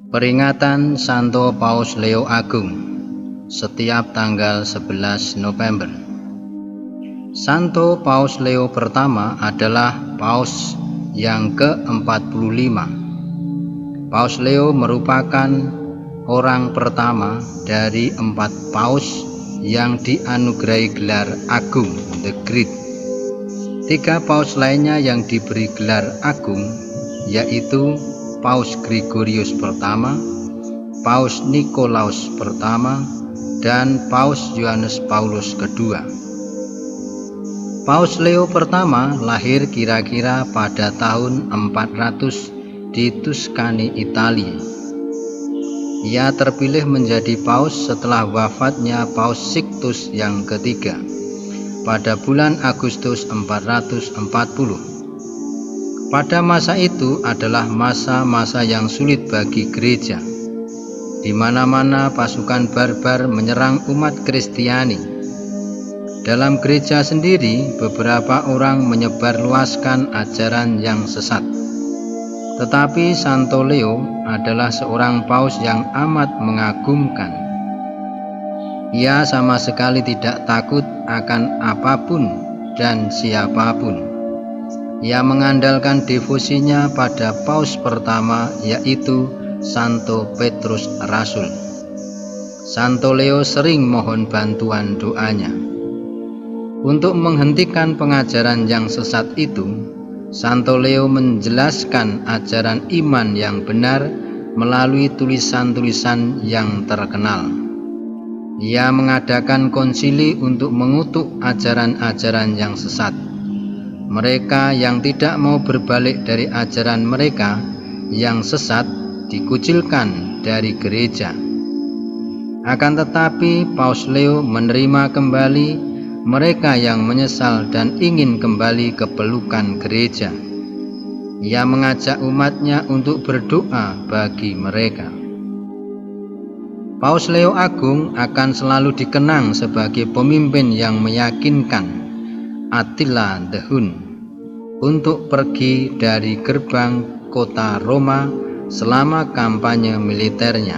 Peringatan Santo Paus Leo Agung setiap tanggal 11 November. Santo Paus Leo pertama adalah Paus yang ke-45. Paus Leo merupakan orang pertama dari 4 Paus yang dianugerahi gelar Agung, The Great. 3 Paus lainnya yang diberi gelar Agung yaitu Paus Gregorius pertama, Paus Nikolaus pertama, dan Paus Yohanes Paulus kedua. Paus Leo pertama lahir kira-kira pada tahun 400 di Tuscany, Italia. Ia terpilih menjadi paus setelah wafatnya Paus Sixtus yang ketiga pada bulan Agustus 440. Pada masa itu adalah masa-masa yang sulit bagi gereja. Di mana-mana pasukan barbar menyerang umat Kristiani. Dalam gereja sendiri, beberapa orang menyebarluaskan ajaran yang sesat. Tetapi Santo Leo adalah seorang paus yang amat mengagumkan. Ia sama sekali tidak takut akan apapun dan siapapun. Ia mengandalkan devosinya pada paus pertama, yaitu Santo Petrus Rasul. Santo Leo sering mohon bantuan doanya. Untuk menghentikan pengajaran yang sesat itu, Santo Leo menjelaskan ajaran iman yang benar melalui tulisan-tulisan yang terkenal. Ia mengadakan konsili untuk mengutuk ajaran-ajaran yang sesat. Mereka yang tidak mau berbalik dari ajaran mereka yang sesat dikucilkan dari gereja. Akan tetapi Paus Leo menerima kembali mereka yang menyesal dan ingin kembali ke pelukan gereja. Ia mengajak umatnya untuk berdoa bagi mereka. Paus Leo Agung akan selalu dikenang sebagai pemimpin yang meyakinkan Attila the Hun untuk pergi dari gerbang kota Roma selama kampanye militernya.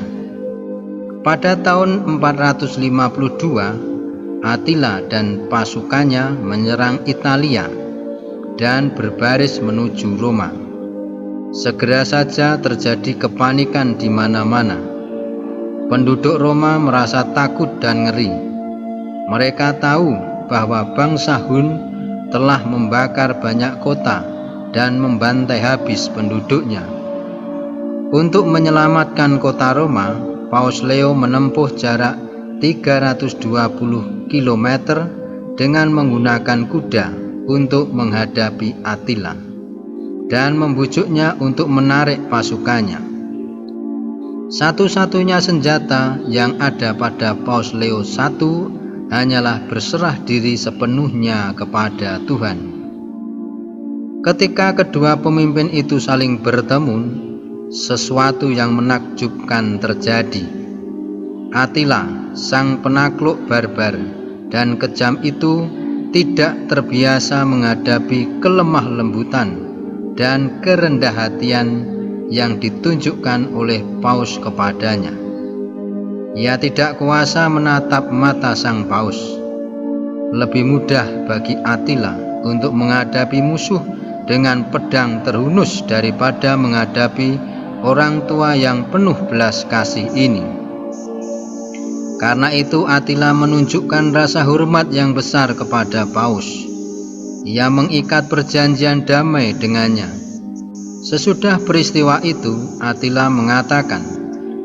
Pada tahun 452, Attila dan pasukannya menyerang Italia dan berbaris menuju Roma. Segera saja terjadi kepanikan di mana-mana. Penduduk Roma merasa takut dan ngeri. Mereka tahu bahwa bangsa Hun telah membakar banyak kota dan membantai habis penduduknya. Untuk menyelamatkan kota Roma, Paus Leo menempuh jarak 320 km dengan menggunakan kuda untuk menghadapi Attila dan membujuknya untuk menarik pasukannya. Satu-satunya senjata yang ada pada Paus Leo I hanyalah berserah diri sepenuhnya kepada Tuhan. Ketika kedua pemimpin itu saling bertemu, sesuatu yang menakjubkan terjadi. Attila, sang penakluk barbar dan kejam itu, tidak terbiasa menghadapi kelemah lembutan dan kerendah hatian yang ditunjukkan oleh paus kepadanya. Ia tidak kuasa menatap mata sang paus. Lebih mudah bagi Attila untuk menghadapi musuh dengan pedang terhunus daripada menghadapi orang tua yang penuh belas kasih ini. Karena itu Attila menunjukkan rasa hormat yang besar kepada paus. Ia mengikat perjanjian damai dengannya. Sesudah peristiwa itu, Attila mengatakan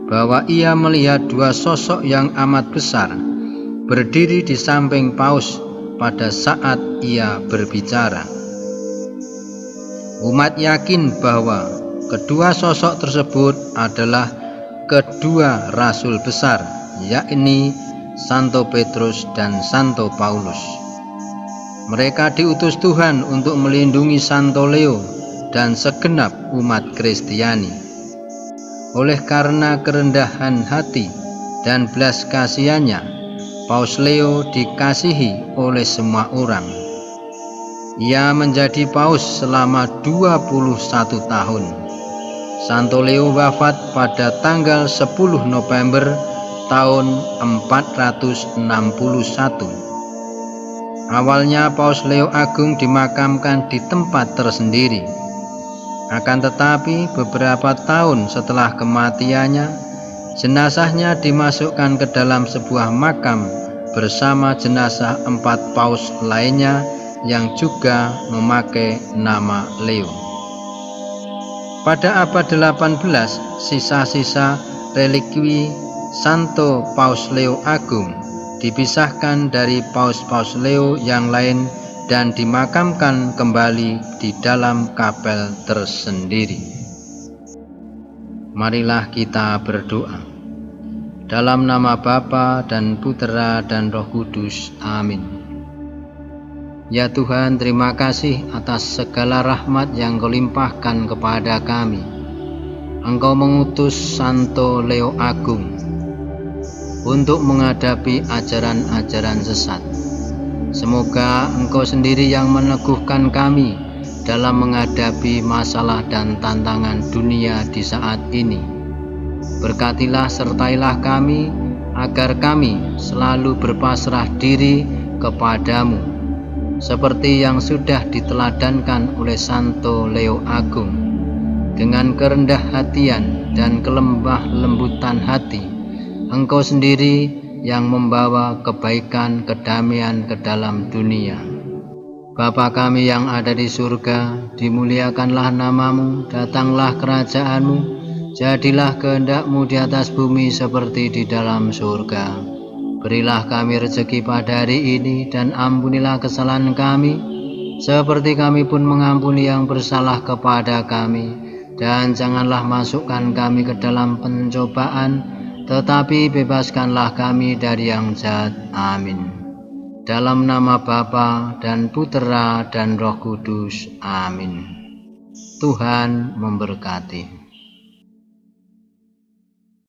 bahwa ia melihat 2 sosok yang amat besar berdiri di samping paus pada saat ia berbicara. Umat yakin bahwa kedua sosok tersebut adalah kedua rasul besar, yakni Santo Petrus dan Santo Paulus. Mereka diutus Tuhan untuk melindungi Santo Leo dan segenap umat Kristiani. Oleh karena kerendahan hati dan belas kasihannya, Paus Leo dikasihi oleh semua orang. Ia menjadi paus selama 21 tahun. Santo Leo wafat pada tanggal 10 November tahun 461. Awalnya Paus Leo Agung dimakamkan di tempat tersendiri. Akan tetapi beberapa tahun setelah kematiannya, jenazahnya dimasukkan ke dalam sebuah makam bersama jenazah 4 paus lainnya yang juga memakai nama Leo. Pada abad 18, sisa-sisa relikwi Santo Paus Leo Agung dipisahkan dari paus-paus Leo yang lain dan dimakamkan kembali di dalam kapel tersendiri. Marilah kita berdoa. Dalam nama Bapa dan Putera dan Roh Kudus. Amin. Ya Tuhan, terima kasih atas segala rahmat yang Kau limpahkan kepada kami. Engkau mengutus Santo Leo Agung untuk menghadapi ajaran-ajaran sesat. Semoga Engkau sendiri yang meneguhkan kami dalam menghadapi masalah dan tantangan dunia di saat ini. Berkatilah sertailah kami agar kami selalu berpasrah diri kepadamu, seperti yang sudah diteladankan oleh Santo Leo Agung. Dengan kerendah hatian dan kelembah lembutan hati, Engkau sendiri yang membawa kebaikan, kedamaian ke dalam dunia. Bapa kami yang ada di surga, dimuliakanlah namamu, datanglah kerajaanmu, jadilah kehendak-Mu di atas bumi seperti di dalam surga. Berilah kami rezeki pada hari ini, dan ampunilah kesalahan kami, seperti kami pun mengampuni yang bersalah kepada kami. Dan janganlah masukkan kami ke dalam pencobaan, tetapi bebaskanlah kami dari yang jahat. Amin. Dalam nama Bapa dan Putera dan Roh Kudus. Amin. Tuhan memberkati.